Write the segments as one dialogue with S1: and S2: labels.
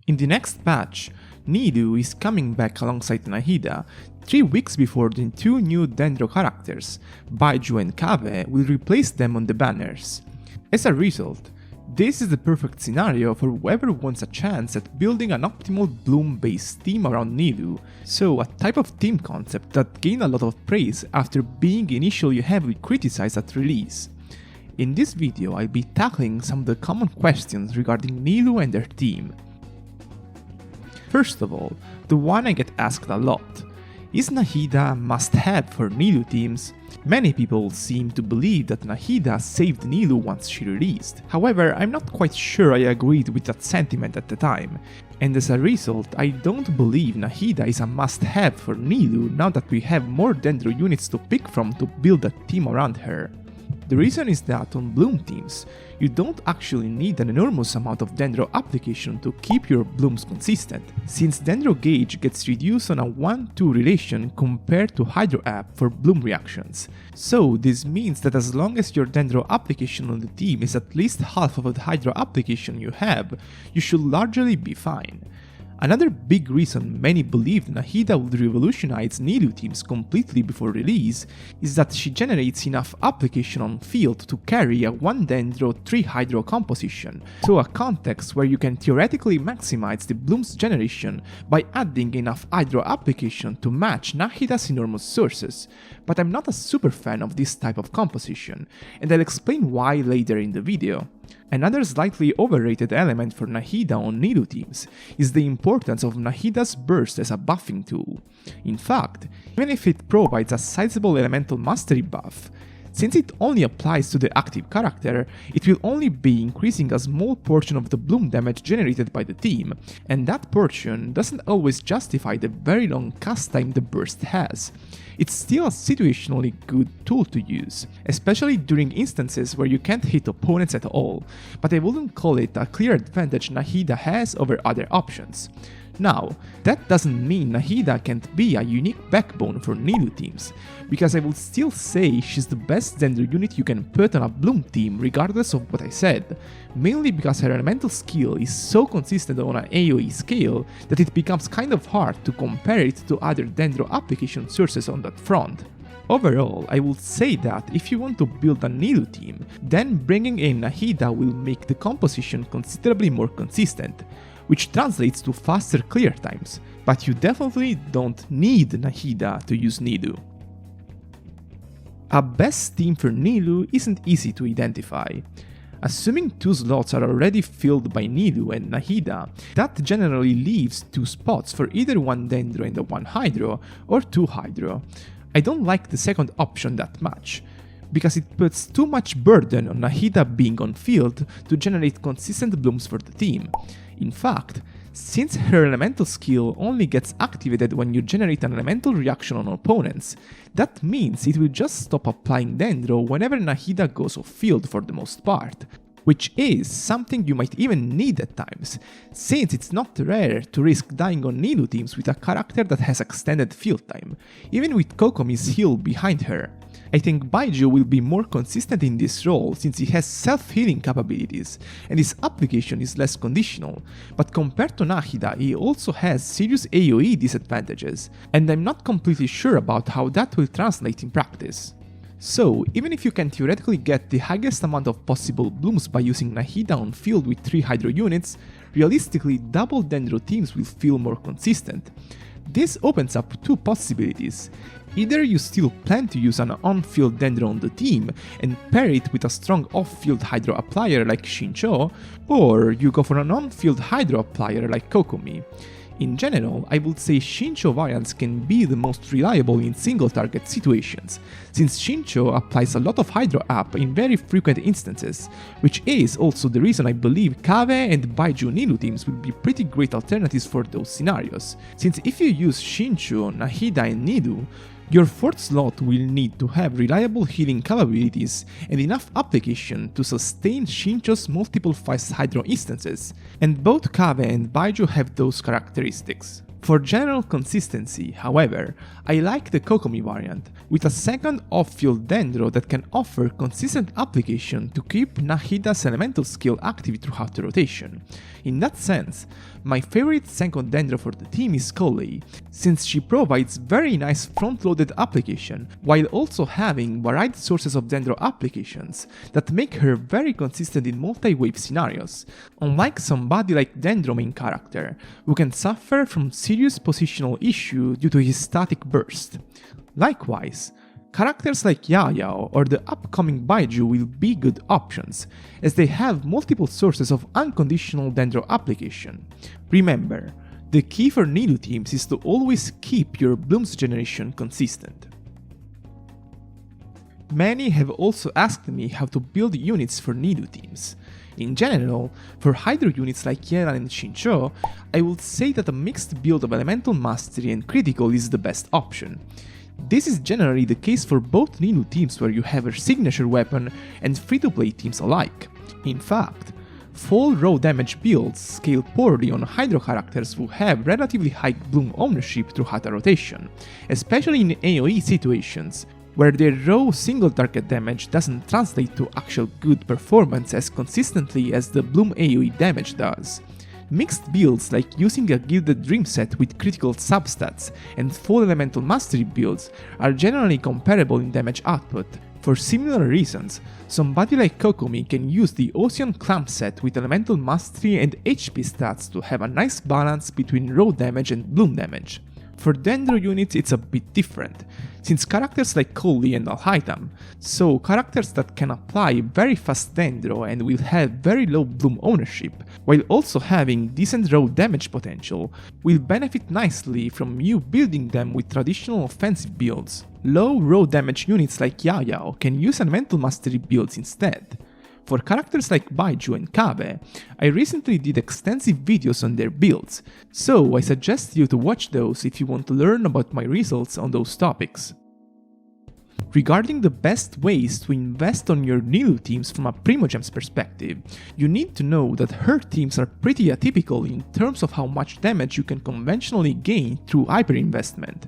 S1: In the next patch, Nilou is coming back alongside Nahida. 3 weeks before the 2 new Dendro characters, Baiju and Kave, will replace them on the banners. As a result, this is the perfect scenario for whoever wants a chance at building an optimal Bloom-based team around Nilou, so a type of team concept that gained a lot of praise after being initially heavily criticized at release. In this video, I'll be tackling some of the common questions regarding Nilou and their team. First of all, the one I get asked a lot. Is Nahida a must-have for Nilou teams? Many people seem to believe that Nahida saved Nilou once she released. However, I'm not quite sure I agreed with that sentiment at the time, and as a result, I don't believe Nahida is a must-have for Nilou now that we have more Dendro units to pick from to build a team around her. The reason is that on Bloom teams, you don't actually need an enormous amount of Dendro application to keep your blooms consistent, since Dendro gauge gets reduced on a 1-2 relation compared to Hydro app for bloom reactions. So this means that as long as your Dendro application on the team is at least half of the Hydro application you have, you should largely be fine. Another big reason many believed Nahida would revolutionize Nilou teams completely before release is that she generates enough application on field to carry a 1 Dendro 3 Hydro composition, so a context where you can theoretically maximize the blooms generation by adding enough Hydro application to match Nahida's enormous sources, but I'm not a super fan of this type of composition, and I'll explain why later in the video. Another slightly overrated element for Nahida on Nilou teams is the importance of Nahida's burst as a buffing tool. In fact, even if it provides a sizable elemental mastery buff, since it only applies to the active character, it will only be increasing a small portion of the bloom damage generated by the team, and that portion doesn't always justify the very long cast time the burst has. It's still a situationally good tool to use, especially during instances where you can't hit opponents at all, but I wouldn't call it a clear advantage Nahida has over other options. Now, that doesn't mean Nahida can't be a unique backbone for Nilou teams, because I would still say she's the best Dendro unit you can put on a Bloom team regardless of what I said, mainly because her elemental skill is so consistent on an AoE scale that it becomes kind of hard to compare it to other Dendro application sources on that front. Overall, I would say that if you want to build a Nilou team, then bringing in Nahida will make the composition considerably more consistent, which translates to faster clear times, but you definitely don't need Nahida to use Nilou. A best team for Nilou isn't easy to identify. Assuming 2 slots are already filled by Nilou and Nahida, that generally leaves 2 spots for either 1 Dendro and a 1 Hydro, or 2 Hydro. I don't like the second option that much, because it puts too much burden on Nahida being on field to generate consistent blooms for the team. In fact, since her elemental skill only gets activated when you generate an elemental reaction on opponents, that means it will just stop applying Dendro whenever Nahida goes off field for the most part, which is something you might even need at times, since it's not rare to risk dying on Nilou teams with a character that has extended field time, even with Kokomi's heal behind her. I think Baiju will be more consistent in this role since he has self-healing capabilities, and his application is less conditional, but compared to Nahida he also has serious AoE disadvantages, and I'm not completely sure about how that will translate in practice. So, even if you can theoretically get the highest amount of possible blooms by using Nahida on field with 3 Hydro units, realistically double Dendro teams will feel more consistent. This opens up 2 possibilities. Either you still plan to use an on-field Dendro on the team and pair it with a strong off-field Hydro applier like Shincho, or you go for an on-field Hydro applier like Kokomi. In general, I would say Shincho variants can be the most reliable in single-target situations, since Shincho applies a lot of Hydro app in very frequent instances, which is also the reason I believe Kave and Baiju Nilou teams will be pretty great alternatives for those scenarios, since if you use Shincho, Nahida and Nilou, your 4th slot will need to have reliable healing capabilities and enough application to sustain Shincho's multiple fast Hydro instances, and both Kave and Baiju have those characteristics. For general consistency, however, I like the Kokomi variant, with a second off-field Dendro that can offer consistent application to keep Nahida's elemental skill active throughout the rotation. In that sense, my favorite second dendro for the team is Collei, since she provides very nice front-loaded application while also having varied sources of dendro applications that make her very consistent in multi-wave scenarios, unlike somebody like Dendro main character, who can suffer from serious positional issue due to his static burst. Likewise, characters like Yao or the upcoming Baiju will be good options, as they have multiple sources of unconditional dendro application. Remember, the key for Nilou teams is to always keep your blooms generation consistent. Many have also asked me how to build units for Nilou teams. In general, for Hydro units like Yelan and Shincho, I would say that a mixed build of Elemental Mastery and Critical is the best option. This is generally the case for both Nilou teams where you have a signature weapon and free-to-play teams alike. In fact, full raw damage builds scale poorly on Hydro characters who have relatively high bloom ownership through Hata rotation, especially in AoE situations, where their raw single target damage doesn't translate to actual good performance as consistently as the bloom AoE damage does. Mixed builds like using a Gilded Dream set with critical substats and full Elemental Mastery builds are generally comparable in damage output. For similar reasons, somebody like Kokomi can use the Ocean Clamp set with Elemental Mastery and HP stats to have a nice balance between raw damage and bloom damage. For Dendro units it's a bit different, since characters like Collei and Alhaitham, so characters that can apply very fast Dendro and will have very low bloom ownership, while also having decent raw damage potential, will benefit nicely from you building them with traditional offensive builds. Low raw damage units like Yao can use Elemental Mastery builds instead. For characters like Baiju and Kabe, I recently did extensive videos on their builds, so I suggest you to watch those if you want to learn about my results on those topics. Regarding the best ways to invest on your Nilou teams from a Primogems perspective, you need to know that her teams are pretty atypical in terms of how much damage you can conventionally gain through hyper-investment.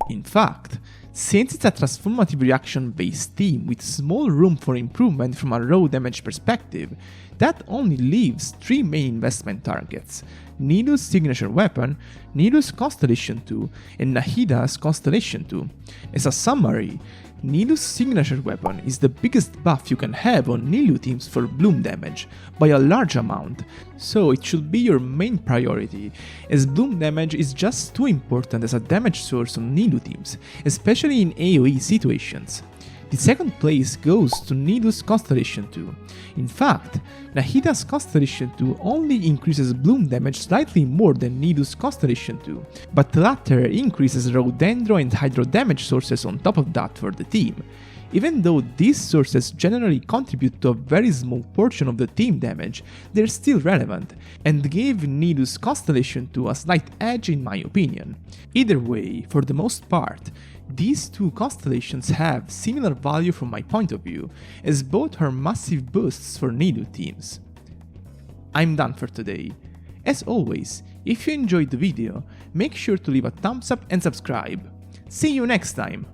S1: In fact, since it's a transformative reaction based team with small room for improvement from a raw damage perspective, that only leaves 3 main investment targets: Nilou's signature weapon, Nilou's Constellation 2, and Nahida's Constellation 2. As a summary, Nilou's signature weapon is the biggest buff you can have on Nilou teams for bloom damage, by a large amount, so it should be your main priority, as bloom damage is just too important as a damage source on Nilou teams, especially in AoE situations. The second place goes to Nilou's Constellation 2. In fact, Nahida's Constellation 2 only increases bloom damage slightly more than Nilou's Constellation 2, but the latter increases raw Dendro and Hydro damage sources on top of that for the team. Even though these sources generally contribute to a very small portion of the team damage, they're still relevant, and gave Nilou's Constellation 2 a slight edge in my opinion. Either way, for the most part, these two constellations have similar value from my point of view, as both are massive boosts for Nilou teams. I'm done for today. As always, if you enjoyed the video, make sure to leave a thumbs up and subscribe. See you next time!